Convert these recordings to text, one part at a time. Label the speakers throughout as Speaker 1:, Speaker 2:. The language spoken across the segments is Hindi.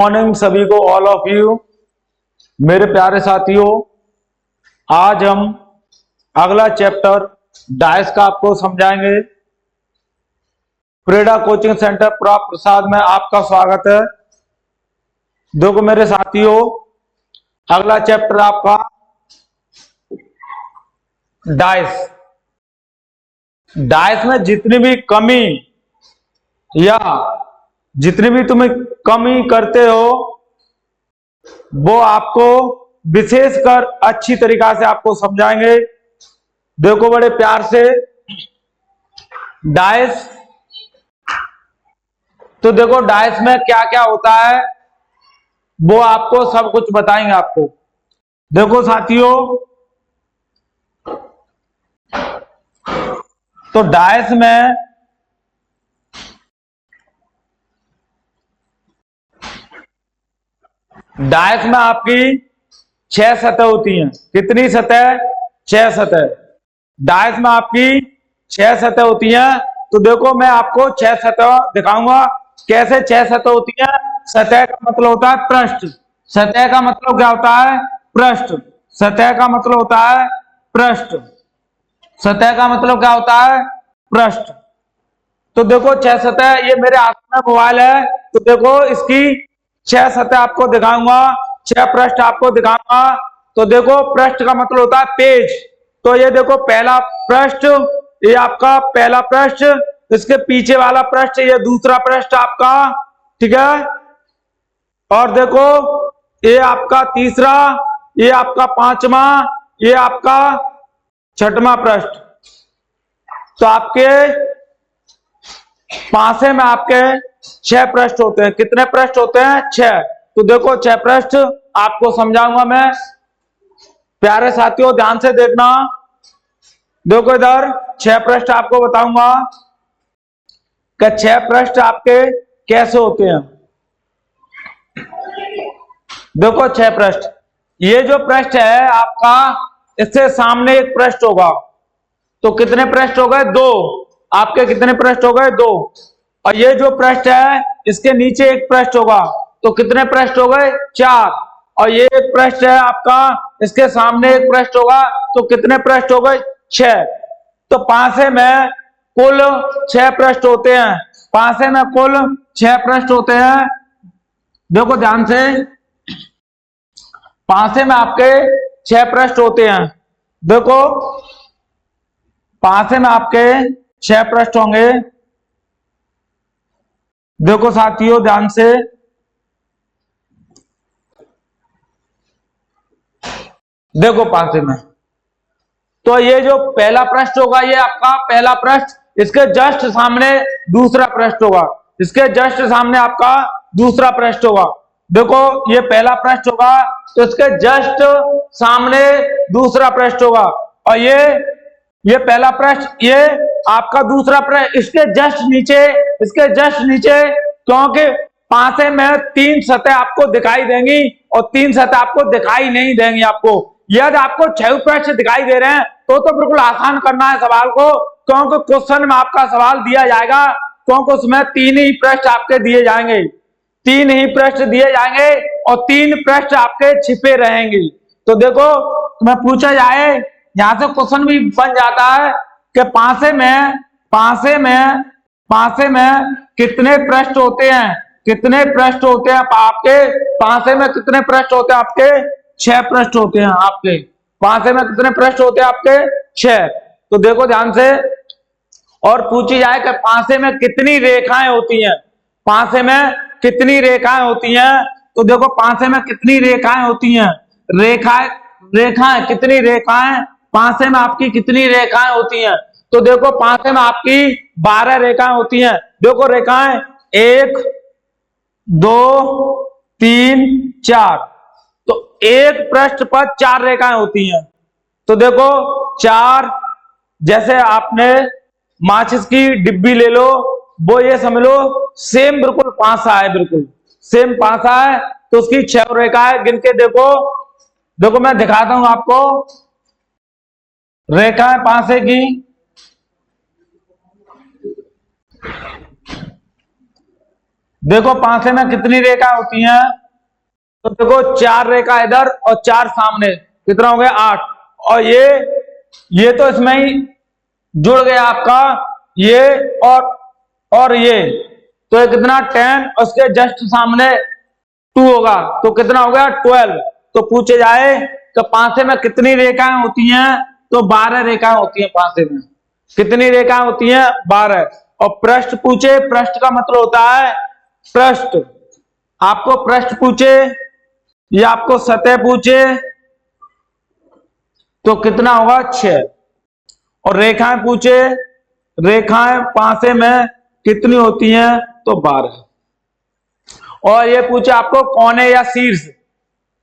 Speaker 1: मॉर्निंग सभी को, ऑल ऑफ यू मेरे प्यारे साथियों। आज हम अगला चैप्टर डाइस का आपको समझाएंगे। प्रेडा कोचिंग सेंटर प्रसाद में आपका स्वागत है। देखो मेरे साथियों, अगला चैप्टर आपका डाइस। डाइस में जितनी भी कमी या जितनी भी तुम्हें कमी करते हो वो आपको विशेषकर अच्छी तरीका से आपको समझाएंगे। देखो बड़े प्यार से डाइस। तो देखो डाइस में क्या क्या होता है वो आपको सब कुछ बताएंगे आपको। देखो साथियों, तो डाइस में आपकी 6 सतह होती हैं। कितनी सतह? 6 सतह। डाइस में आपकी 6 सतह होती हैं। तो देखो मैं आपको 6 सतह दिखाऊंगा। कैसे 6 सतह होती हैं? सतह का मतलब होता है पृष्ठ। सतह का मतलब क्या होता है? पृष्ठ। सतह का मतलब होता है पृष्ठ। सतह का मतलब क्या होता है? पृष्ठ। तो देखो 6 सतह, ये मेरे हाथ में मोबाइल है। तो देखो इसकी 6 सतह आपको दिखाऊंगा, 6 पृष्ठ आपको दिखाऊंगा। तो देखो पृष्ठ का मतलब होता है पेज। तो ये देखो पहला पृष्ठ, ये आपका पहला पृष्ठ। इसके पीछे वाला पृष्ठ ये दूसरा पृष्ठ आपका, ठीक है। और देखो ये आपका तीसरा, ये आपका पांचवा, ये आपका छठवां पृष्ठ। तो आपके पासे में आपके 6 पृष्ठ होते हैं। कितने पृष्ठ होते हैं? 6। तो देखो 6 पृष्ठ आपको समझाऊंगा मैं। प्यारे साथियों ध्यान से देखना। देखो इधर 6 पृष्ठ आपको बताऊंगा कि 6 पृष्ठ आपके कैसे होते हैं। देखो 6 पृष्ठ, ये जो पृष्ठ है आपका, इससे सामने एक पृष्ठ होगा। तो कितने पृष्ठ हो गए? 2। आपके कितने पृष्ठ हो गए? 2। और ये जो पृष्ठ है इसके नीचे एक पृष्ठ होगा। तो कितने पृष्ठ हो गए? 4। और ये एक पृष्ठ है आपका, इसके सामने एक पृष्ठ होगा। तो कितने पृष्ठ हो गए? 6। तो पासे में कुल 6 पृष्ठ होते हैं। पासे में कुल 6 पृष्ठ होते हैं। देखो ध्यान से, पासे में आपके 6 पृष्ठ होते हैं। देखो पासे में आपके 6 पृष्ठ होंगे। देखो साथियों ध्यान से, देखो पासे में, तो ये जो पहला पृष्ठ होगा ये आपका पहला पृष्ठ। इसके जस्ट सामने दूसरा पृष्ठ होगा। इसके जस्ट सामने आपका दूसरा पृष्ठ होगा। देखो ये पहला पृष्ठ होगा, तो इसके जस्ट सामने दूसरा पृष्ठ होगा। और ये पहला पृष्ठ, ये आपका दूसरा पृष्ठ। इसके जस्ट नीचे, क्योंकि पासे में 3 सतह आपको दिखाई देंगी और 3 सतह आपको दिखाई नहीं देंगी। आपको यदि आपको 6 पृष्ठ दिखाई दे रहे हैं तो बिल्कुल आसान करना है सवाल को, क्योंकि क्वेश्चन में आपका सवाल दिया जाएगा, क्योंकि उसमें 3 ही पृष्ठ आपके दिए जाएंगे। 3 ही पृष्ठ दिए जाएंगे और 3 पृष्ठ आपके छिपे रहेंगे। तो देखो तुम्हें पूछा जाए, यहां से क्वेश्चन भी बन जाता है कि पासे में कितने पृष्ठ होते हैं? कितने पृष्ठ होते हैं आपके पासे में? कितने पृष्ठ होते हैं आपके? 6 पृष्ठ होते हैं आपके पासे में। कितने पृष्ठ होते हैं आपके? 6। तो देखो ध्यान से, और पूछी जाए कि पासे में कितनी रेखाएं होती हैं? पासे में कितनी रेखाएं होती हैं? तो देखो पासे में कितनी रेखाएं होती हैं? रेखाएं कितनी रेखाएं पासे में आपकी कितनी रेखाएं होती हैं? तो देखो पासे में आपकी 12 रेखाएं होती हैं। देखो रेखाएं 1 2 3 4। तो एक पृष्ठ पर 4 रेखाएं होती हैं। तो देखो 4, जैसे आपने माचिस की डिब्बी ले लो, वो ये समझ लो सेम बिल्कुल पासा है, बिल्कुल सेम पासा है। तो उसकी 6 रेखाएं गिन के देखो। देखो मैं दिखाता हूं आपको रेखाएं पासे की। देखो पांसे में कितनी रेखा होती हैं, तो देखो 4 रेखा इधर और 4 सामने, कितना हो गया 8। और ये तो इसमें ही जुड़ गया आपका, ये और ये, तो ये कितना 10, उसके जस्ट सामने 2 होगा, तो कितना हो गया 12। तो पूछे जाए कि पांसे में कितनी रेखाएं होती हैं, तो 12 रेखाएं होती हैं पांसे में। कितनी रेखाएं होती हैं, 12। और पृष्ठ पूछे, पृष्ठ का मतलब होता है पृष्ठ, आपको पृष्ठ पूछे या आपको सतह पूछे तो कितना होगा 6। और रेखाएं पूछे, रेखाएं पांसे में कितनी होती हैं, तो 12। और ये पूछे आपको कोने या शीर्ष,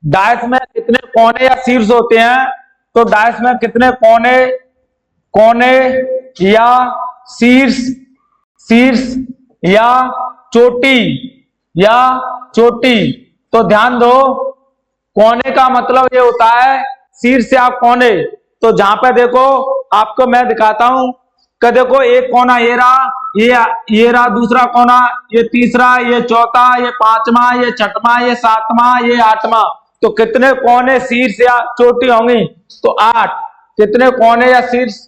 Speaker 1: डायस में कितने कोने या शीर्ष होते हैं, तो डायस में कितने कोने, कोने या शीर्ष, शीर्ष या चोटी, या चोटी। तो ध्यान दो, कोने का मतलब ये होता है शीर्ष या कोने। तो जहां पे देखो आपको मैं दिखाता हूं कि देखो एक कोना ये रहा, ये रहा दूसरा कोना, ये तीसरा, ये चौथा, ये पांचवा, ये छठवां, ये सातवां, ये आठवां। तो कितने कोने शीर्ष या चोटी होंगी, तो 8। कितने कोने या शीर्ष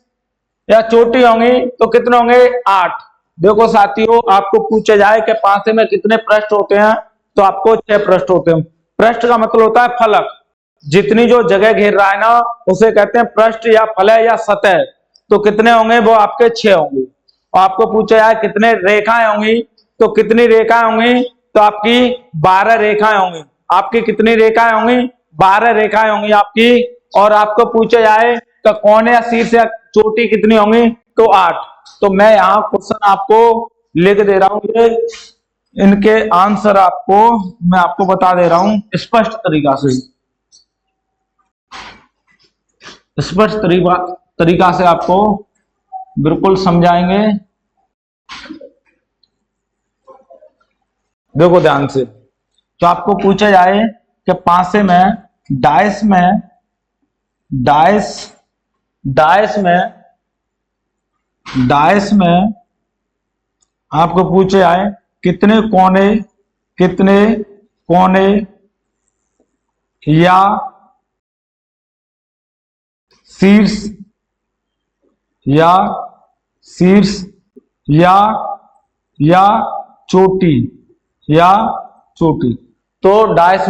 Speaker 1: या चोटी होंगी, तो कितने होंगे 8। देखो साथियों, आपको पूछा जाए कि पांसे में कितने पृष्ठ होते हैं, तो आपको 6 पृष्ठ होते हैं। पृष्ठ का मतलब होता है फलक, जितनी जो जगह घेर रहा है ना, उसे कहते हैं पृष्ठ या फलक या सतह। तो कितने होंगे, वो आपके 6 होंगे। और आपको पूछा जाए कितने रेखाएं होंगी, तो कितनी रेखाएं होंगी, तो आपकी 12 रेखाएं होंगी। आपकी कितनी रेखाएं होंगी, 12 रेखाएं होंगी आपकी। और आपको पूछा जाए तो कोने या शीर्ष या चोटी कितनी होंगी, तो 8। तो मैं यहाँ क्वेश्चन आपको लिख दे रहा हूं, ये इनके आंसर आपको मैं आपको बता दे रहा हूं स्पष्ट तरीका से, स्पष्ट तरीका से आपको बिल्कुल समझाएंगे। देखो ध्यान से, तो आपको पूछा जाए कि पांसे में डायस में डायस डायस में डायस में आपको पूछे जाए कितने कोने, कितने कोने या शीर्ष या शीर्ष या या चोटी, या चोटी। तो डायस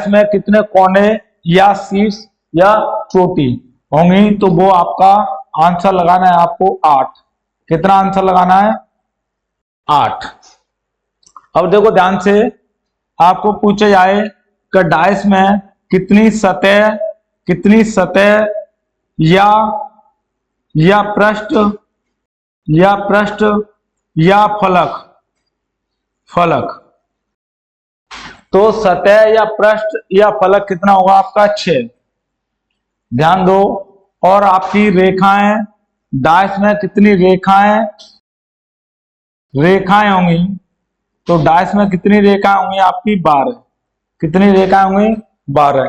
Speaker 1: में कितने कोने या शीर्ष या चोटी होंगी, तो वो आपका आंसर लगाना है आपको 8। कितना आंसर लगाना है, 8। अब देखो ध्यान से, आपको पूछा जाए कि डायस में कितनी सतह या पृष्ठ या फलक। तो सतह या पृष्ठ या फलक कितना होगा आपका 6। ध्यान दो। और आपकी रेखाएं, डायस में कितनी रेखाएं होंगी, तो डायस में कितनी रेखाएं होंगी आपकी 12। कितनी रेखाएं होंगी, 12।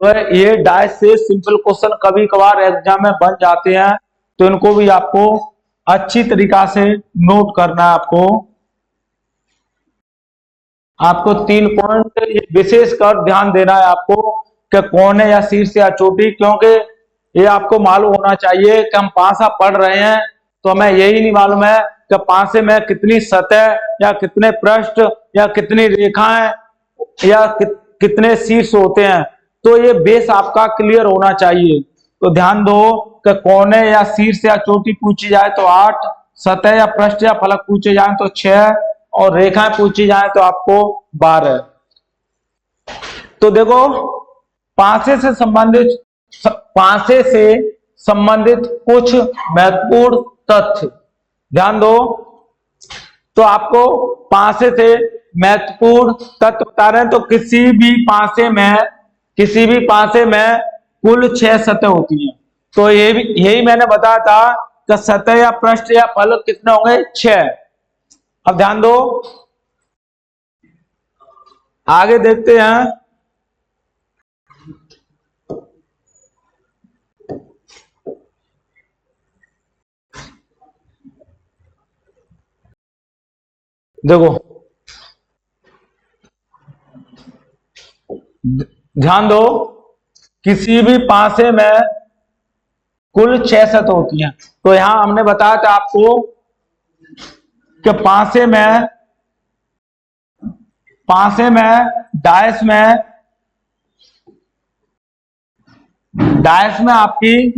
Speaker 1: तो ये डायस से सिंपल क्वेश्चन कभी कभार एग्जाम में बन जाते हैं, तो इनको भी आपको अच्छी तरीका से नोट करना है। आपको 3 पॉइंट विशेष कर ध्यान देना है आपको, कि कोने या शीर्ष या चोटी, क्योंकि ये आपको मालूम होना चाहिए कि हम पांसा पढ़ रहे हैं, तो हमें यही नहीं मालूम है कि पांसे में कितनी सतह या कितने पृष्ठ या कितनी रेखाएं या कितने शीर्ष होते हैं। तो ये बेस आपका क्लियर होना चाहिए। तो ध्यान दो कि कोने या शीर्ष या चोटी पूछी जाए तो 8, सतह या पृष्ठ या फलक पूछे जाए तो 6, और रेखाएं पूछी जाए तो आपको 12। तो देखो, पांसे से संबंधित कुछ महत्वपूर्ण तथ्य ध्यान दो। तो आपको पांसे से महत्वपूर्ण तथ्य बता रहे हैं। तो किसी भी पांसे में कुल 6 सतह होती हैं। तो यही मैंने बताया था कि सतह या पृष्ठ या फलक कितने होंगे, 6। अब ध्यान दो, आगे देखते हैं। देखो ध्यान दो, किसी भी पासे में कुल 6 सतह होती हैं। तो यहां हमने बताया था आपको कि पासे में डायस में आपकी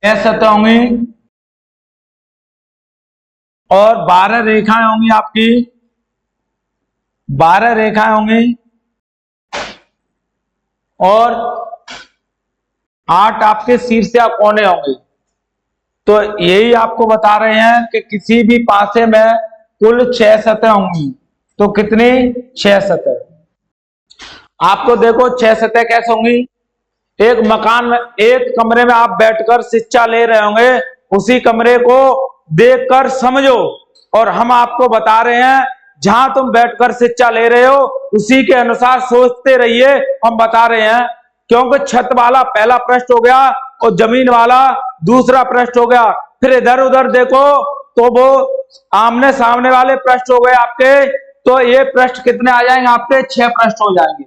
Speaker 1: 6 सतह होंगी और 12 रेखाएं होंगी, आपकी 12 रेखाएं होंगी और 8 आपके शीर्ष या कोने होंगे। तो यही आपको बता रहे हैं कि किसी भी पासे में कुल 6 सतह होंगी। तो कितनी? 6 सतह। आपको देखो 6 सतह कैसे होंगी। एक मकान में, एक कमरे में आप बैठकर शिक्षा ले रहे होंगे, उसी कमरे को देखकर समझो। और हम आपको बता रहे हैं जहां तुम बैठकर शिक्षा ले रहे हो उसी के अनुसार सोचते रहिए, हम बता रहे हैं। क्योंकि छत वाला पहला पृष्ठ हो गया और जमीन वाला दूसरा पृष्ठ हो गया। फिर इधर उधर देखो तो वो आमने सामने वाले पृष्ठ हो गए आपके। तो ये पृष्ठ कितने आ जाएंगे आपके? 6 पृष्ठ हो जाएंगे।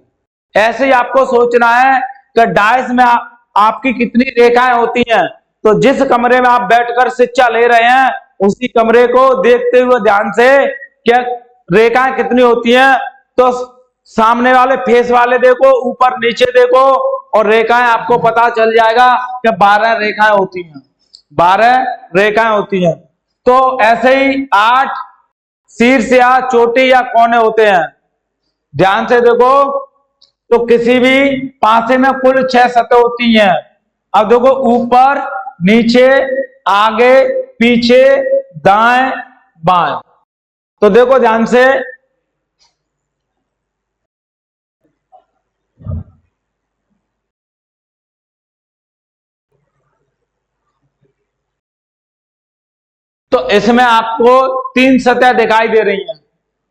Speaker 1: ऐसे ही आपको सोचना है कि डायस में आपकी कितनी रेखाएं होती हैं। तो जिस कमरे में आप बैठकर शिक्षा ले रहे हैं उसी कमरे को देखते हुए ध्यान से क्या रेखाएं कितनी होती हैं। तो सामने वाले फेस वाले देखो, ऊपर नीचे देखो और रेखाएं आपको पता चल जाएगा कि 12 रेखाएं होती हैं। 12 रेखाएं होती हैं। तो ऐसे ही 8 शीर्ष या चोटी या कोने होते हैं। ध्यान से देखो, तो किसी भी पासे में कुल 6 सतह होती हैं। अब देखो, ऊपर नीचे आगे पीछे दाएं बाएं। तो देखो ध्यान से, तो इसमें आपको 3 सतह दिखाई दे रही हैं।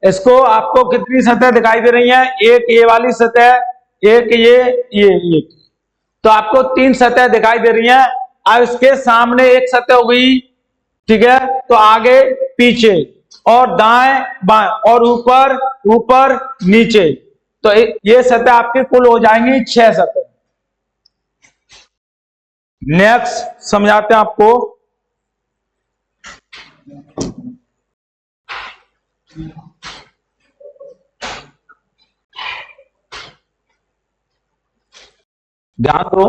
Speaker 1: इसको आपको कितनी सतह दिखाई दे रही हैं? एक ये वाली सतह, एक ये। तो आपको 3 सतह दिखाई दे रही हैं। अब इसके सामने एक सतह हो गई, ठीक है। तो आगे पीछे और दाएं बाएं और ऊपर ऊपर नीचे। तो ये सतह आपकी कुल हो जाएंगी 6 सतह। नेक्स्ट समझाते हैं आपको। ध्यान दो,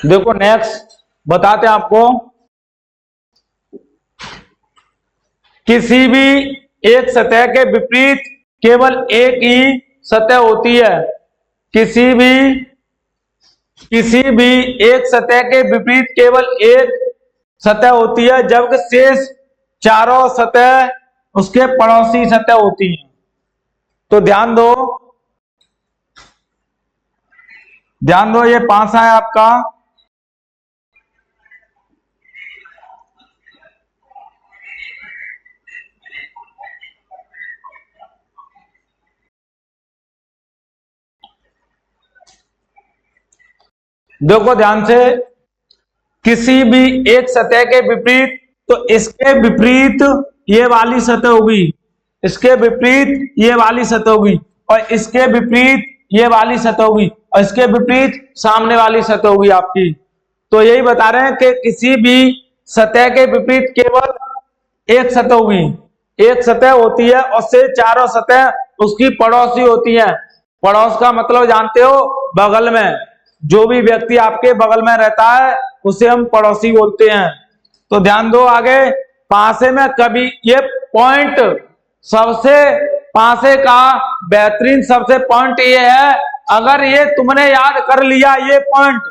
Speaker 1: देखो नेक्स्ट बताते हैं आपको। किसी भी एक सतह के विपरीत केवल एक ही सतह होती है। किसी भी एक सतह के विपरीत केवल एक सतह होती है, जबकि शेष चारों सतह उसके पड़ोसी सतह होती हैं। तो ध्यान दो, ये पासा है आपका। देखो ध्यान से, किसी भी एक सतह के विपरीत, तो इसके विपरीत ये वाली सतह होगी, इसके विपरीत ये वाली सतह होगी और इसके विपरीत ये वाली सतह होगी और इसके विपरीत सामने वाली सतह होगी आपकी। तो यही बता रहे हैं कि किसी भी सतह के विपरीत केवल एक सतह होगी, एक सतह होती है और से चारों सतह उसकी पड़ोसी होती हैं। पड़ोस का मतलब जानते हो? बगल में, जो भी व्यक्ति आपके बगल में रहता है उसे हम पड़ोसी बोलते हैं। तो ध्यान दो आगे, पासे में कभी ये पॉइंट, सबसे पासे का बेहतरीन सबसे पॉइंट ये है, अगर ये तुमने याद कर लिया ये पॉइंट,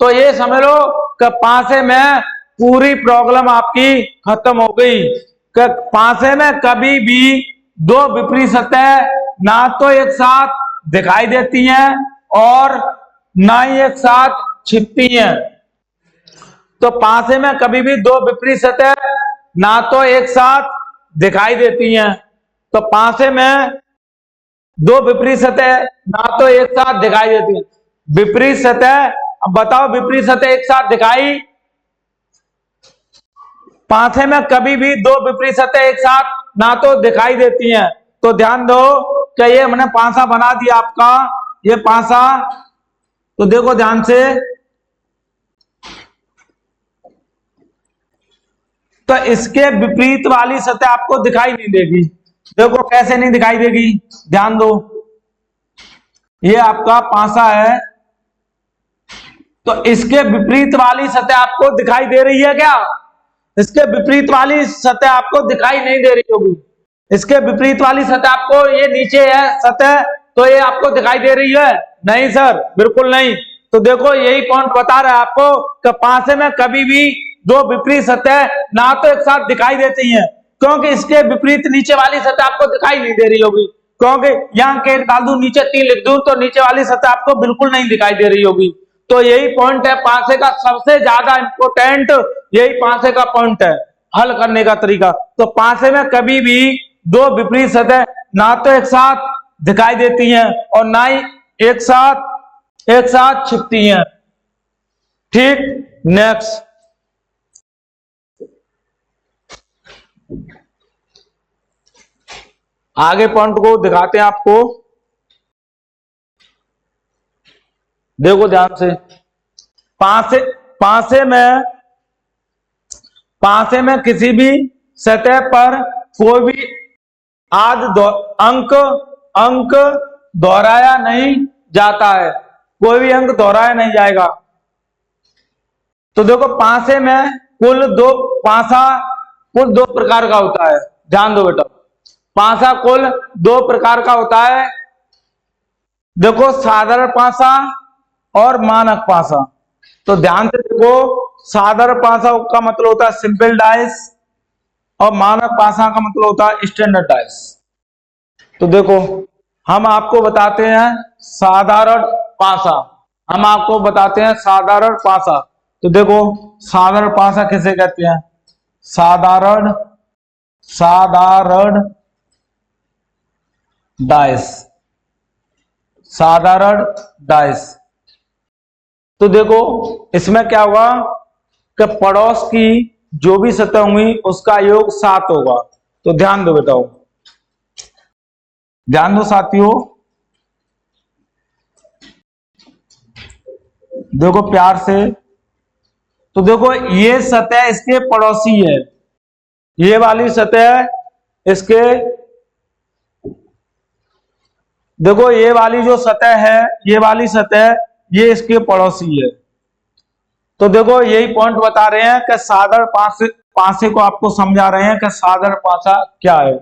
Speaker 1: तो ये समझ लो कि पासे में पूरी प्रॉब्लम आपकी खत्म हो गई। कि पासे में कभी भी दो विपरीत सतह ना तो एक साथ दिखाई देती हैं और ना ही एक साथ छिपती हैं। तो पासे में कभी भी दो विपरीत सतह ना तो एक साथ दिखाई देती हैं। तो पासे में दो विपरीत सतह ना तो एक साथ दिखाई देती हैं। विपरीत सतह, अब बताओ, विपरीत सतह एक साथ दिखाई, पासे में कभी भी दो विपरीत सतह एक साथ ना तो दिखाई देती हैं। तो ध्यान दो क्या ये मैंने पांसा बना दिया आपका, ये पांसा। तो देखो ध्यान से, तो इसके विपरीत वाली सतह आपको दिखाई नहीं देगी। देखो कैसे नहीं दिखाई देगी, ध्यान दो, ये आपका पांसा है, तो इसके विपरीत वाली सतह आपको दिखाई दे रही है क्या? इसके विपरीत वाली सतह आपको दिखाई नहीं दे रही होगी। इसके विपरीत वाली सतह आपको, ये नीचे है सतह, तो ये आपको दिखाई दे रही है? नहीं सर, बिल्कुल नहीं। तो देखो यही पॉइंट बता रहा है आपको कि पांसे में कभी भी दो विपरीत सतह ना तो एक साथ दिखाई देती हैं, क्योंकि इसके विपरीत नीचे वाली सतह आपको दिखाई नहीं दे रही होगी। क्योंकि यहाँ के डाल दूं, नीचे 3 लिख दूं, तो नीचे वाली सतह आपको बिल्कुल नहीं दिखाई दे रही होगी। तो यही पॉइंट है पांसे का, सबसे ज्यादा इंपोर्टेंट यही पांसे का पॉइंट है हल करने का तरीका। तो पांसे में कभी भी दो विपरीत सतह ना तो एक साथ दिखाई देती हैं और ना ही एक साथ छिपती हैं। ठीक, नेक्स्ट। आगे पॉइंट को दिखाते हैं आपको, देखो ध्यान से। पांसे में किसी भी सतह पर कोई भी अंक दोहराया नहीं जाता है, कोई भी अंक दोहराया नहीं जाएगा। तो देखो पांसे में कुल दो प्रकार का होता है, ध्यान दो बेटा। पांसा कुल दो प्रकार का होता है, देखो साधारण पांसा और मानक पांसा। तो ध्यान से देखो, साधारण पांसा का मतलब होता है सिंपल डाइस और मानक पांसा का मतलब होता है स्टैंडर्ड डाइस। तो देखो हम आपको बताते हैं साधारण पांसा, तो देखो साधारण पांसा किसे कहते हैं? साधारण डाइस। तो देखो इसमें क्या होगा कि पड़ोस की जो भी सतह होंगी उसका योग 7 होगा। तो ध्यान दो बेटा, ध्यान दो साथियों, देखो प्यार से। तो देखो ये सतह इसके पड़ोसी है, ये वाली सतह इसके, देखो ये वाली जो सतह है, ये वाली सतह ये इसके पड़ोसी है। तो देखो यही पॉइंट बता रहे हैं कि साधारण पांसे को आपको समझा रहे हैं कि साधारण पांसा क्या है।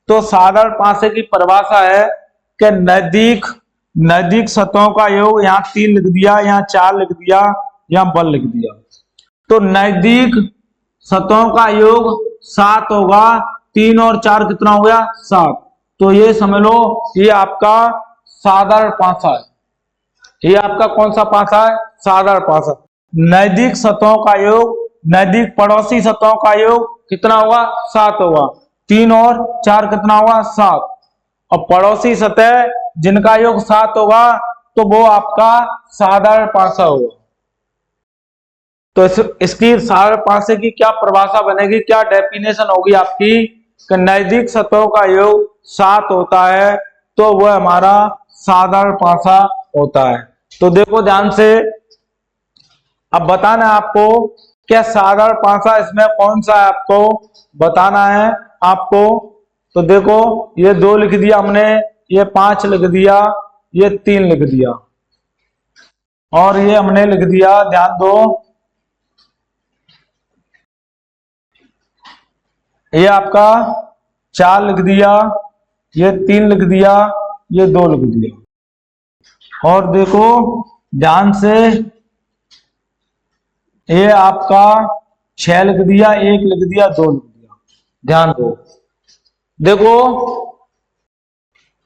Speaker 1: तो साधारण पांसे की परिभाषा है कि नजदीक सतहों का योग, यहाँ 3 लिख दिया, यहाँ 4 लिख दिया, यहाँ बल लिख दिया। तो नजदीक सतहों का योग 7 होगा, 3 और 4 कितना हो गया? 7। तो ये समझ लो ये आपका साधारण पांसा है। ये आपका कौन सा पांसा है? साधारण पांसा। नजदीक सतहों का योग, नजदीक पड़ोसी सतहों का योग कितना होगा? 7 होगा। 3 और 4 कितना होगा? 7। और पड़ोसी सतह जिनका योग 7 होगा तो वो आपका साधारण पांसा होगा। तो इसकी साधारण पांसे की क्या परिभाषा बनेगी, क्या डेफिनेशन होगी आपकी कि नजदीक सतहों का योग 7 होता है तो वह हमारा साधारण पांसा होता है। तो देखो ध्यान से, अब बताना है आपको क्या साधारण पांसा इसमें कौन सा है, आपको बताना है आपको। तो देखो ये 2 लिख दिया हमने, ये 5 लिख दिया, ये 3 लिख दिया और ये हमने लिख दिया, ध्यान दो, ये आपका 4 लिख दिया, ये 3 लिख दिया, ये 2 लिख दिया। और देखो ध्यान से, ये आपका 6 लिख दिया, 1 लिख दिया, 2 लिख दिया। ध्यान दो, देखो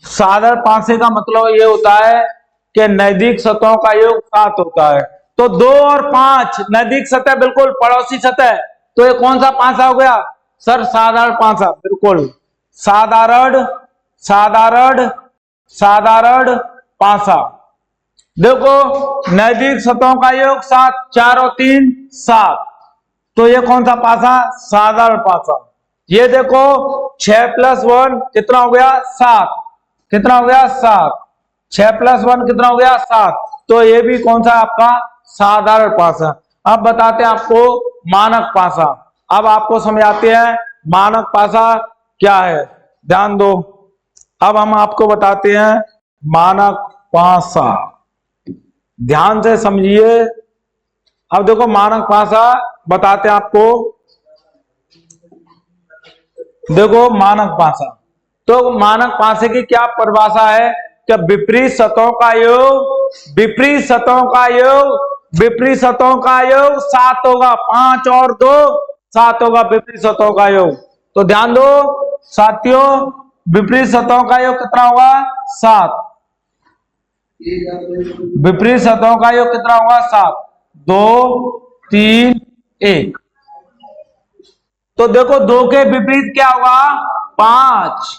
Speaker 1: साधारण पांसे का मतलब ये होता है कि नजदीक सतहों का योग 7 होता है। तो 2 और 5 नजदीक सतह, बिल्कुल पड़ोसी सतह, तो ये कौन सा पांसा हो गया सर? साधारण पांसा, बिल्कुल साधारण पांसा। देखो नजदीक सतहों का योग 7, 4 और 3 7, तो ये कौन सा पांसा? साधारण पांसा। ये देखो 6 + 1 कितना हो गया? 7। कितना हो गया 7, 6 + 1 कितना हो गया 7। तो ये भी कौन सा आपका साधारण पासा। अब बताते हैं आपको मानक पासा। अब आपको समझाते हैं मानक पासा क्या है, ध्यान दो। अब हम आपको बताते हैं मानक पासा, ध्यान से समझिए। अब देखो मानक पासा बताते हैं आपको, देखो मानक पासा। तो मानक पासे की क्या परिभाषा है कि विपरीत सतहों का योग, विपरीत सतहों का योग, विपरीत सतहों का योग 7 होगा, 5 और 2 7 होगा विपरीत सतहों का योग। तो ध्यान दो साथियों, विपरीत सतहों का योग कितना होगा 7, विपरीत सतहों का योग कितना होगा 7, 2 3 1। तो देखो 2 के विपरीत क्या होगा 5,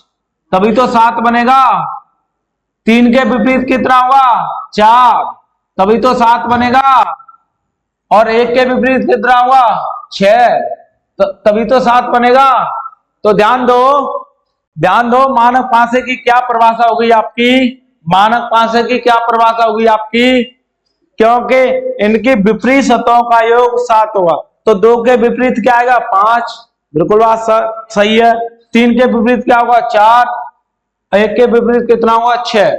Speaker 1: तभी तो 7 बनेगा। 3 के विपरीत कितना होगा 4, तभी तो 7 बनेगा। और 1 के विपरीत कितना होगा 6, तभी तो 7 बनेगा। तो ध्यान दो, ध्यान दो, मानक पासे की क्या परिभाषा होगी आपकी, मानक पासे की क्या परिभाषा होगी आपकी, क्योंकि इनकी विपरीत सतहों का योग 7 होगा। तो 2 के विपरीत क्या आएगा 5, बिल्कुल बात सही है। 3 के विपरीत क्या होगा 4, 1 के विपरीत कितना होगा 6,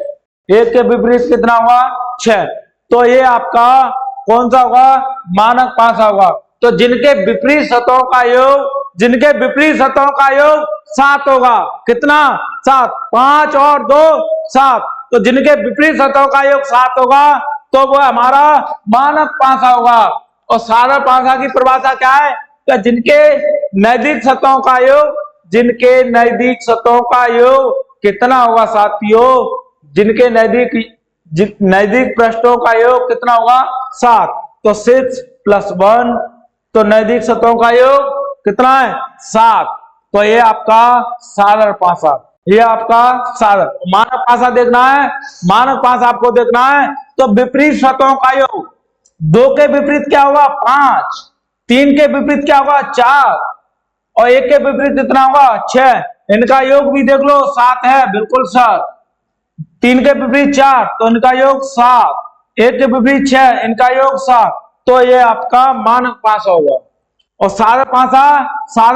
Speaker 1: 1 के विपरीत कितना होगा 6। तो ये आपका कौन सा होगा मानक पासा होगा। तो जिनके विपरीत सतहों का योग, जिनके विपरीत सतहों का योग 7 होगा, कितना 7, 5 और 2 7। तो जिनके विपरीत सतहों का योग 7 होगा तो वो हमारा मानक पासा होगा। और साधारण पासा की परिभाषा क्या है कि जिनके नैतिक सतहों का योग, जिनके नैतिक सतहों का योग कितना होगा साथियों, जिनके नैतिक पृष्ठों का योग कितना होगा 7। तो 6 + 1, तो नैतिक सतहों का योग कितना है 7। तो ये आपका साधारण पासा, ये आपका साधारण। मानक पासा देखना है, मानक पासा आपको देखना है तो विपरीत सतहों का योग, 2 के विपरीत क्या होगा 5, 3 के विपरीत क्या होगा 4 और 1 के विपरीत कितना होगा 6। इनका योग भी देख लो 7 है, बिल्कुल सर। 3 के विपरीत 4, तो इनका योग 7, 1 के विपरीत 6, इनका योग 7। तो ये आपका मानक पासा होगा। और साधारण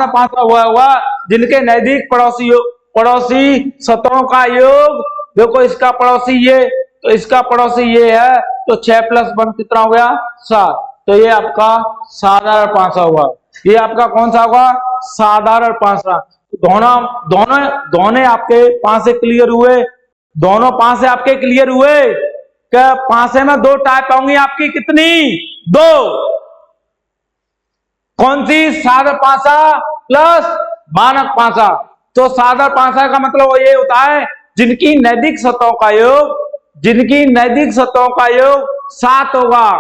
Speaker 1: पासा हुआ होगा जिनके नैतिक पड़ोसी सतहों का योग, देखो इसका पड़ोसी ये, तो इसका पड़ोसी ये है, तो 6 + 1 कितना हो गया 7। तो ये आपका साधारण पासा हुआ। ये आपका कौन सा होगा साधारण पासा। दोनों आपके पासे क्लियर हुए, दोनों पासे आपके क्लियर हुए कि पासे में 2 टाइप होंगी आपकी, कितनी 2। कौन सी साधारण पासा प्लस मानक पासा। तो साधारण पासा का मतलब ये होता है जिनकी नैतिक सतहों का योग, जिनकी नैतिक सतहों का योग 7 होगा,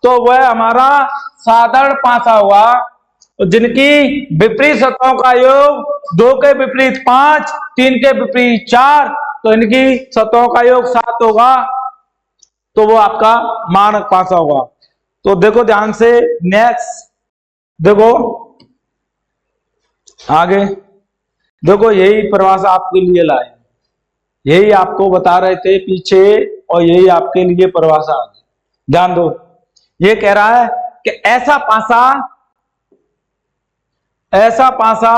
Speaker 1: तो वह हमारा साधारण पासा होगा। जिनकी विपरीत सतहों का योग 2 के विपरीत 5, 3 के विपरीत 4, तो इनकी सतहों का योग 7 होगा, तो वो आपका मानक पासा होगा। तो देखो ध्यान से, नेक्स्ट देखो आगे, देखो यही परिभाषा आपके लिए लाए, यही आपको बता रहे थे पीछे और यही आपके लिए परिभाषा आ गई। ध्यान दो, ये कह रहा है कि ऐसा पासा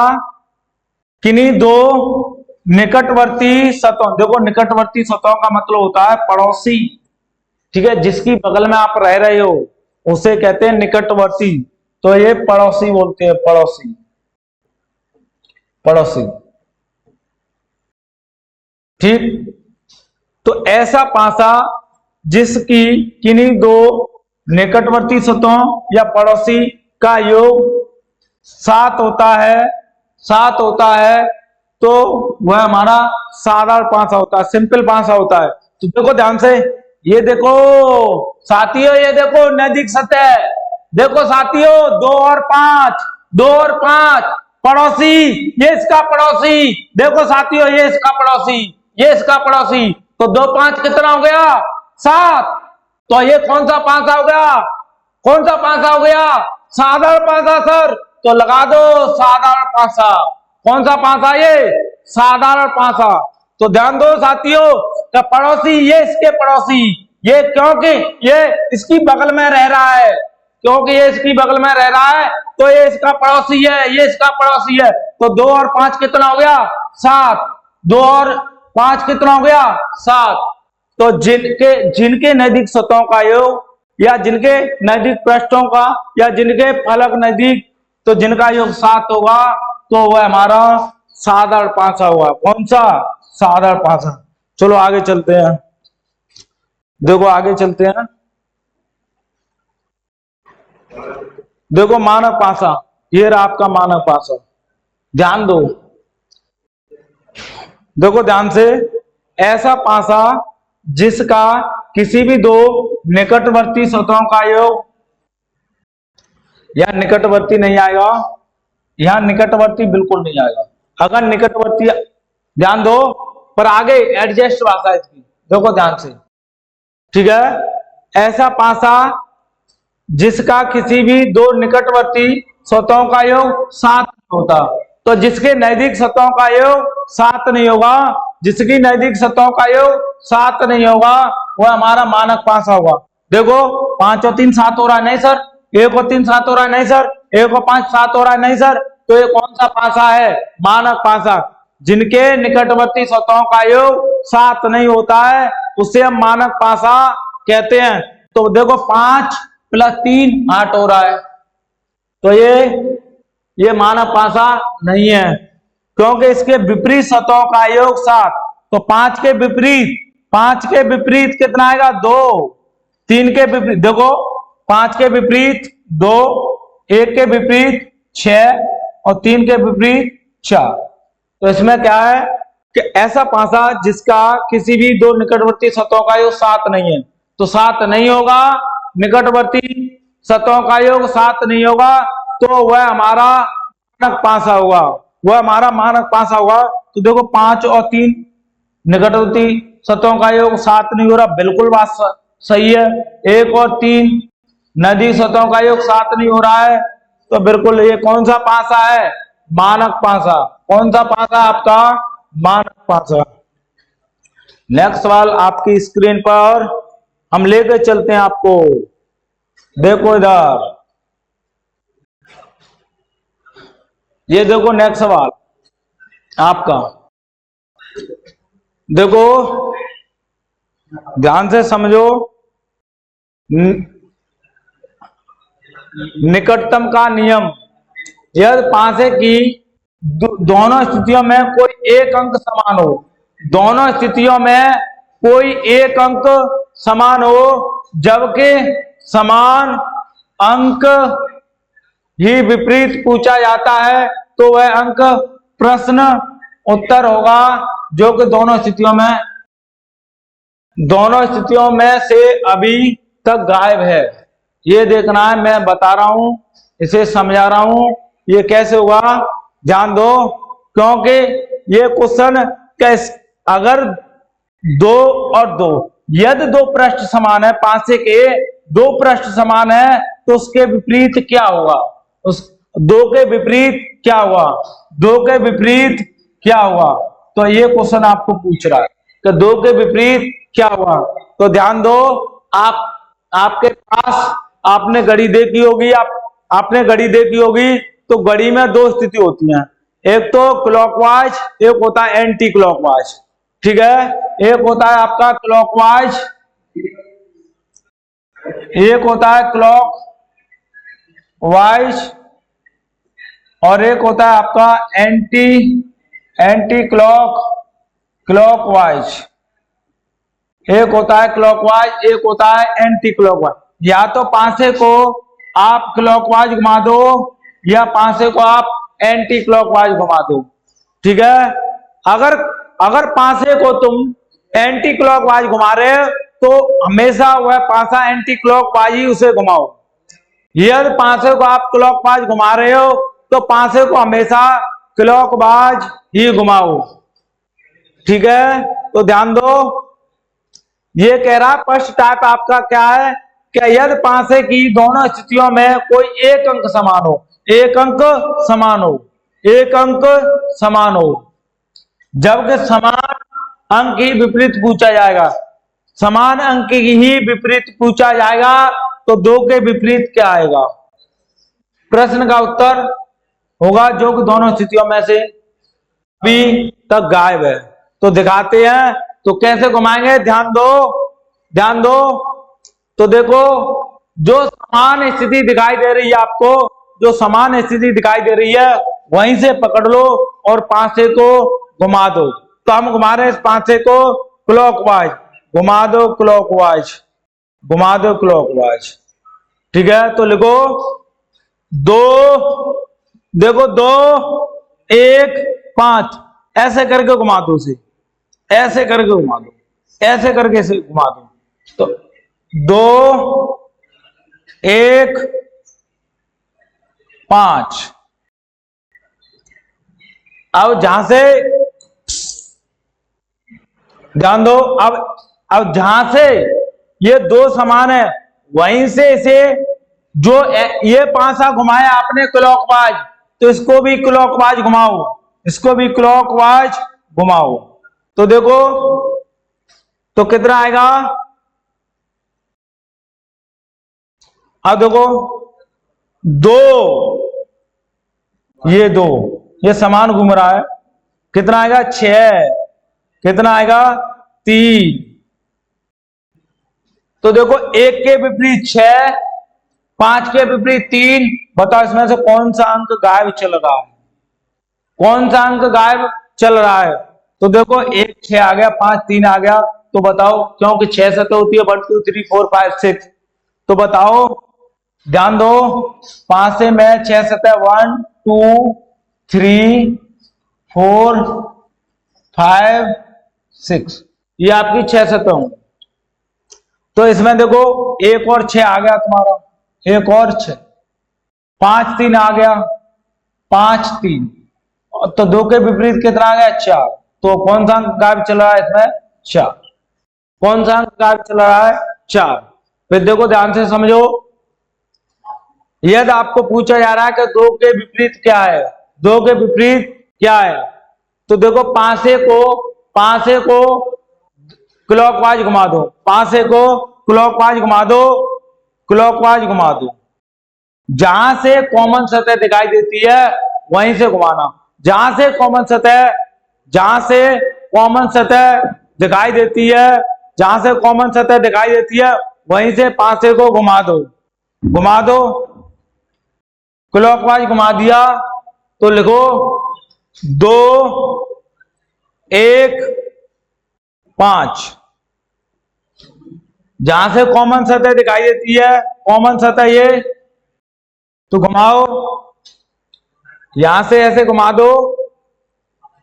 Speaker 1: किन्हीं 2 निकटवर्ती सतहों, देखो निकटवर्ती सतहों का मतलब होता है पड़ोसी, ठीक है, जिसकी बगल में आप रह रहे हो उसे कहते हैं निकटवर्ती। तो ये पड़ोसी बोलते हैं, पड़ोसी, ठीक। तो ऐसा पासा जिसकी किन्हीं 2 निकटवर्ती सतहों या पड़ोसी का योग 7 होता है, तो वह हमारा साधारण पासा होता है, सिंपल पासा होता है। तो देखो ध्यान से, ये देखो साथियों, ये देखो नैतिक सतह, देखो साथियों 2 और 5 पड़ोसी, ये इसका पड़ोसी, देखो साथियों ये इसका पड़ोसी, ये इसका पड़ोसी। तो 2 5 कितना हो गया 7। तो ये कौन सा पासा हो गया, कौन सा पासा हो गया साधारण पासा सर। तो लगा दो साधारण पासा। कौन सा पासा ये साधारण पासा। तो ध्यान दो साथियों, तो पड़ोसी ये इसके पड़ोसी, ये क्योंकि ये इसकी बगल में रह रहा है, क्योंकि ये इसकी बगल में रह रहा है तो ये इसका पड़ोसी है, ये इसका पड़ोसी है। तो 2 और 5 कितना हो गया? 7। 2 और 5 कितना हो गया? 7। तो जिनके नजदीक सतहों का योग या जिनके नजदीक पृष्ठों का या जिनके फलक नजदीक, तो जिनका योग 7 होगा तो वह हमारा साधारण पासा हुआ। कौन सा? साधारण पासा। चलो आगे चलते हैं, देखो आगे चलते हैं। देखो मानक पासा, ये रहा आपका मानक पासा। ध्यान दो, देखो ध्यान से, ऐसा पासा जिसका किसी भी दो निकटवर्ती सतहों का योग, या निकटवर्ती नहीं आएगा, यहां निकटवर्ती बिल्कुल नहीं आएगा। अगर निकटवर्ती, ध्यान दो, पर आगे एडजस्ट भाषा इसकी, देखो ध्यान से, ठीक है। ऐसा पासा जिसका किसी भी दो निकटवर्ती सतहों का योग 7 होता, तो जिसके नजदीक सतहों का योग 7 नहीं होगा, जिसकी नजदीक सतहों का योग 7 नहीं होगा, वह हमारा मानक पासा होगा। देखो 5 और 3 7 हो रहा है, नहीं सर। 1 और 3 7 हो रहा है, नहीं सर। 1 और 5 7 हो रहा है, नहीं सर। तो ये कौन सा पासा है? मानक पासा। जिनके निकटवर्ती सतहों का योग 7 नहीं होता है उसे हम मानक पासा कहते हैं। तो देखो 5 + 3 8 हो रहा है, तो ये मानक पासा नहीं है, क्योंकि इसके विपरीत सतहों का योग 7। तो 5 के विपरीत कितना आएगा? 2। 3 के विपरीत, देखो 5 के विपरीत 2, 1 के विपरीत 6 और 3 के विपरीत 4। तो इसमें क्या है कि ऐसा पासा जिसका किसी भी दो निकटवर्ती सतहों का योग 7 नहीं है, तो 7 नहीं होगा, निकटवर्ती सतहों का योग 7 नहीं होगा, तो वह हमारा मानक पासा होगा, वह हमारा मानक पासा होगा। तो देखो 5 और 3 निकटवर्ती सतहों का योग 7 नहीं हो रहा, बिल्कुल बात सही है। 1 और 3 नदी सतहों का योग 7 नहीं हो रहा है, तो बिल्कुल ये कौन सा पासा है? मानक पासा। कौन सा पासा आपका? मानक पासा। नेक्स्ट सवाल आपकी स्क्रीन पर हम लेकर चलते हैं आपको, देखो इधर, ये देखो नेक्स्ट सवाल आपका, देखो ध्यान से समझो। निकटतम का नियम, यदि पासे की दोनों स्थितियों में कोई एक अंक समान हो, दोनों स्थितियों में कोई एक अंक समान हो, जबकि समान अंक ही विपरीत पूछा जाता है, तो वह अंक प्रश्न उत्तर होगा, जो कि दोनों स्थितियों में से अभी तक गायब है। ये देखना है, मैं बता रहा हूं, इसे समझा रहा हूं, ये कैसे होगा ध्यान दो, क्योंकि ये क्वेश्चन कैसे, अगर 2 और 2, यदि 2 पृष्ठ समान है, पासे के 2 पृष्ठ समान है, तो उसके विपरीत क्या होगा? उस 2 के विपरीत क्या हुआ? 2 के विपरीत क्या हुआ? तो ये क्वेश्चन आपको पूछ रहा है कि 2 के विपरीत क्या हुआ। तो ध्यान दो, आपके पास आपने घड़ी देखी होगी, आपने घड़ी देखी होगी, तो घड़ी में 2 स्थिति होती हैं, एक तो क्लॉकवाइज, एक होता है एंटी क्लॉकवाइज, ठीक है। एक होता है आपका क्लॉकवाइज, एक होता है क्लॉक वाइज, और एक होता है आपका एंटी क्लॉकवाइज। एक होता है क्लॉकवाइज, एक होता है एंटी क्लॉकवाइज। या तो पासे को आप क्लॉकवाइज घुमा दो, या पासे को आप एंटी क्लॉकवाइज घुमा दो, ठीक है। अगर पासे को तुम एंटी क्लॉकवाइज घुमा रहे हो, तो हमेशा वह पासा एंटी क्लॉकवाइज ही उसे घुमाओ। यदि पासे को आप क्लॉकवाइज घुमा रहे हो, तो पासे को हमेशा क्लॉकवाइज ही घुमाओ, ठीक है। तो ध्यान दो, ये कह रहा फर्स्ट टाइप आपका क्या है कि यदि पासे की दोनों स्थितियों में कोई एक अंक समान हो, एक अंक समान हो, एक अंक समान हो, जबकि अंक ही विपरीत पूछा जाएगा, समान अंक ही विपरीत पूछा जाएगा, तो 2 के विपरीत क्या आएगा? प्रश्न का उत्तर होगा जो कि दोनों स्थितियों में से अभी तक गायब है। तो दिखाते हैं, तो कैसे घुमाएंगे, ध्यान दो, ध्यान दो। तो देखो, जो समान स्थिति दिखाई दे रही है आपको, जो समान स्थिति दिखाई दे रही है, वहीं से पकड़ लो और पांचे को घुमा दो। तो हम घुमा रहे हैं इस पांचे को क्लॉकवाइज, घुमा दो क्लॉकवाइज, घुमा दो क्लॉकवाइज। ठीक है, तो लिखो 2, देखो 2 1 5, ऐसे करके घुमा दो उसे, ऐसे करके घुमा दो, ऐसे करके इसे घुमा दो। तो 2 1 5। अब जहां से, ध्यान दो, अब जहां से ये 2 समान है, वहीं से इसे, जो ये पांचा घुमाया आपने क्लॉकवाइज, तो इसको भी क्लॉकवाइज घुमाओ, इसको भी क्लॉकवाइज घुमाओ। तो देखो, तो कितना आएगा? अब देखो 2, ये समान घूम रहा है, कितना आएगा? 6, कितना आएगा? 3। तो देखो 1 के विपरीत 6, 5 के विपरीत 3, बताओ इसमें से कौन सा अंक गायब चल रहा है? कौन सा अंक गायब चल रहा है? तो देखो 1 6 आ गया, 5 3 आ गया, तो बताओ, क्योंकि 6 सतह होती है 1 2 3 4 5 6, तो बताओ, ध्यान दो, 5 से मैं 6 सतह 1 2 3 4 5 6, ये आपकी 6 सतह होंगी। तो इसमें देखो 1 और 6 आ गया तुम्हारा, 1 और 6, 5 3 आ गया, 5 3, तो 2 के विपरीत कितना आ गया? 4। तो कौन सा अंक गायब चल रहा है इसमें? 4। कौन सा अंक गायब चल रहा है? 4। फिर देखो ध्यान से समझो, यदि आपको पूछा जा रहा है कि 2 के विपरीत क्या है, 2 के विपरीत क्या है, तो देखो पांचे को क्लॉकवाइज घुमा दो, पांचे को क्लॉकवाइज घुमा दो, क्लॉकवाइज घुमा दो। जहां से कॉमन सतह दिखाई देती है वहीं से घुमाना, जहां से कॉमन सतह, जहां से कॉमन सतह दिखाई देती है, जहां से कॉमन सतह दिखाई देती है, वहीं से पांचे को घुमा दो, घुमा दो, क्लॉकवाइज घुमा दिया। तो लिखो 2 1 5, जहां से कॉमन सतह दिखाई देती है, कॉमन सतह ये, तो घुमाओ, यहां से ऐसे घुमा दो,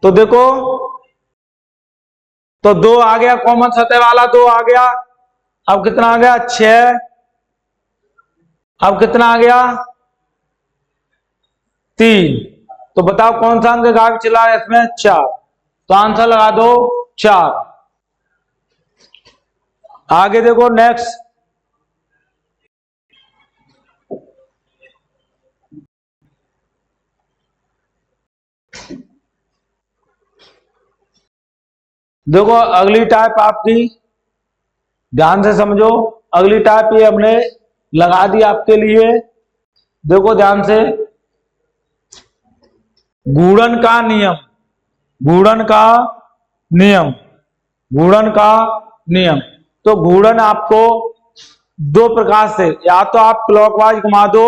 Speaker 1: तो देखो, तो 2 आ गया, कॉमन सतह वाला 2 आ गया। अब कितना आ गया? 6। अब कितना आ गया? 3। तो बताओ कौन सा अंक गायब चला है इसमें? 4। तो आंसर लगा दो 4। आगे देखो नेक्स्ट, देखो अगली टाइप आपकी, ध्यान से समझो, अगली टाइप ये हमने लगा दी आपके लिए। देखो ध्यान से, गुणन का नियम, गुणन का नियम, गुणन का नियम। तो गुणन आपको 2 प्रकार से, या तो आप क्लॉकवाइज घुमा दो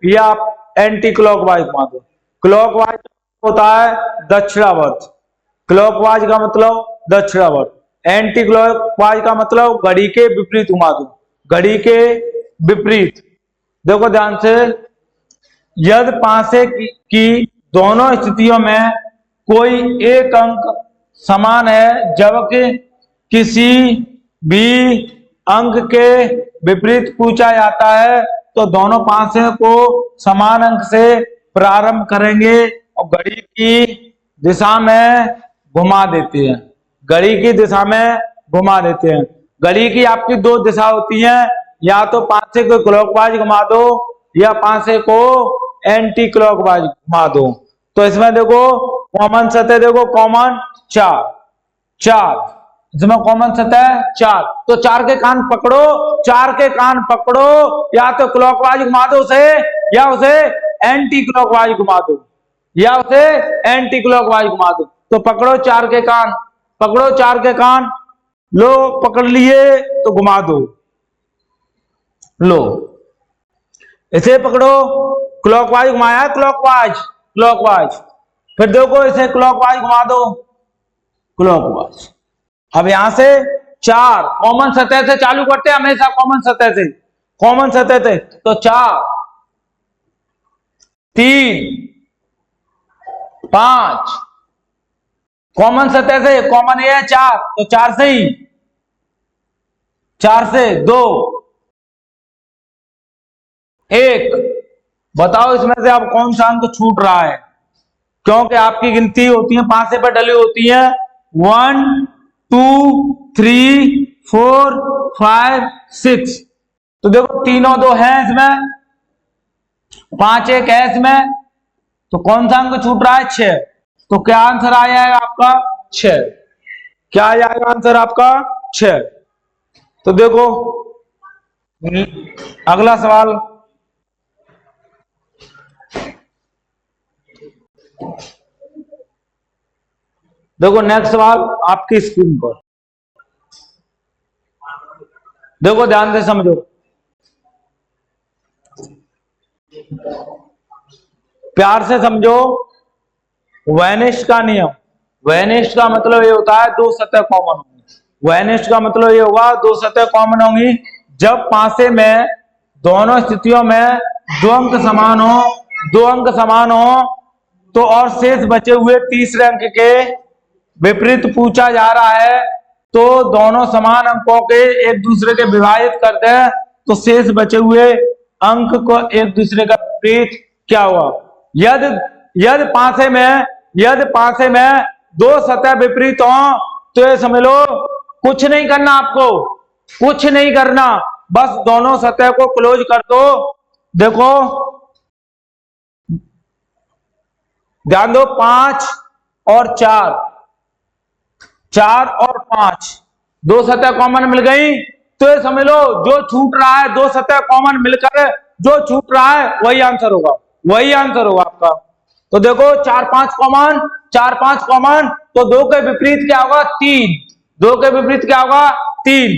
Speaker 1: या आप एंटी क्लॉकवाइज घुमा दो। क्लॉकवाइज होता है दक्षिणावर्त, क्लॉकवाइज का मतलब दक्षिणावर्त, एंटी क्लॉकवाइज का मतलब घड़ी के विपरीत घुमा दो, घड़ी के विपरीत। देखो ध्यान से, यदि पांचे की दोनों स्थितियों में कोई एक अंक समान है, जबकि किसी भी अंक के विपरीत पूछा जाता है, तो दोनों पांचे को समान अंक से प्रारंभ करेंगे और घड़ी की दिशा में घुमा देते हैं, घड़ी की दिशा में घुमा देते हैं। घड़ी की आपकी 2 दिशा होती हैं, या तो पांचे को क्लॉकवाइज घुमा दो या पांचे को एंटी क्लॉकवाइज घुमा दो। तो इसमें देखो कॉमन सतह, देखो कॉमन 4, इसमें कॉमन सतह 4, तो 4 के कान पकड़ो, 4 के कान पकड़ो, या तो क्लॉकवाइज घुमा दो उसे, या उसे एंटी क्लॉकवाइज घुमा दो, या उसे एंटी क्लॉकवाइज घुमा दो। तो पकड़ो 4 के कान, पकड़ो 4 के कान, लो पकड़ लिए तो घुमा दो, लो इसे पकड़ो, क्लॉकवाइज घुमाया, क्लॉकवाइज क्लॉकवाइज, फिर देखो इसे क्लॉकवाइज घुमा दो, क्लॉकवाइज। अब यहां से 4 कॉमन सतह से चालू करते हैं, हमेशा कॉमन सतह से, कॉमन सतह से, तो 4 3 5 कॉमन सतह से, कॉमन ये है 4, तो 4 से ही, 4 से 2 1, बताओ इसमें से अब कौन सा अंक छूट रहा है, क्योंकि आपकी गिनती होती है 5 पर डली होती है, 1 2 3 4 5 6, तो देखो 3 और 2 है इसमें, 5 1 है इसमें, तो कौन सा अंक छूट रहा है 6, तो क्या आंसर आ जाएगा आपका 6, क्या आ जाएगा आंसर आपका 6। तो देखो अगला सवाल, देखो नेक्स्ट सवाल आपकी स्क्रीन पर, देखो ध्यान से समझो, प्यार से समझो। वेनिश का नियम, वेनिश का मतलब ये होता है 2 सतह कॉमन होंगी, वेनिश का मतलब ये होगा 2 सतह कॉमन होंगी जब पासे में दोनों स्थितियों में 2 अंक समान हो, 2 अंक समान हो, तो और शेष बचे हुए तीसरे अंक के विपरीत पूछा जा रहा है, तो दोनों समान अंकों के एक दूसरे के विभाजित कर दें, तो शेष बचे हुए अंक को एक दूसरे का विपरीत क्या हुआ। यदि पासे में 2 सतह विपरीत हो, तो ये समझ लो कुछ नहीं करना, आपको कुछ नहीं करना, बस दोनों सतह को क्लोज कर दो। देखो ध्यान दो, 5 और 4, 4 और 5 2 सतह कॉमन मिल गई, तो ये समझ लो जो छूट रहा है 2 सतह कॉमन मिलकर जो छूट रहा है वही आंसर होगा, वही आंसर होगा आपका। तो देखो 4 5 कॉमन, 4 5 कॉमन, तो 2 के विपरीत क्या होगा 3, 2 के विपरीत क्या होगा 3।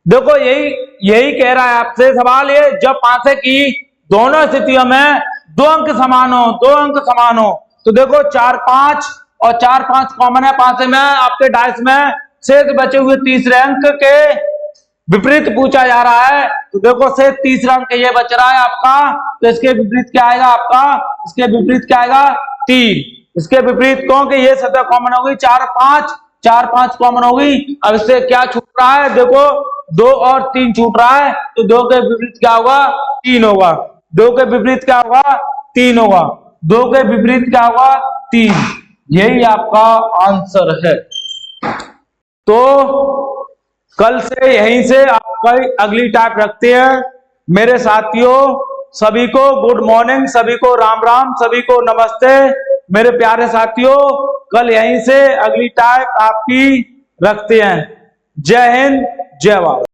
Speaker 1: देखो यही कह रहा है आपसे सवाल, ये जब पासे की दोनों स्थितियों में 2 अंक समान हो, 2 अंक समान हो, तो देखो 4 5 और 4 5 कॉमन है पासे में, आपके डाइस में शेष बचे हुए तीसरे अंक के विपरीत पूछा जा रहा है, तो देखो शेष तीसरा अंक ये बच रहा है आपका, तो इसके विपरीत क्या आएगा आपका, इसके विपरीत क्या आएगा 3, इसके विपरीत, क्योंकि ये सतह कॉमन होगी 4 5 कॉमन होगी। अब इससे क्या छूट रहा है, देखो 2 और 3 छूट रहा है, तो 2 के विपरीत क्या होगा 3 होगा, 2 के विपरीत क्या होगा 3 होगा, 2 के विपरीत क्या होगा 3, यही आपका आंसर है। तो कल से यहीं से आपका अगली टाइप रखते हैं। मेरे साथियों सभी को गुड मॉर्निंग, सभी को राम राम, सभी को नमस्ते। मेरे प्यारे साथियों कल यहीं से अगली टाइप आपकी रखते हैं। जय हिंद, जय भारत।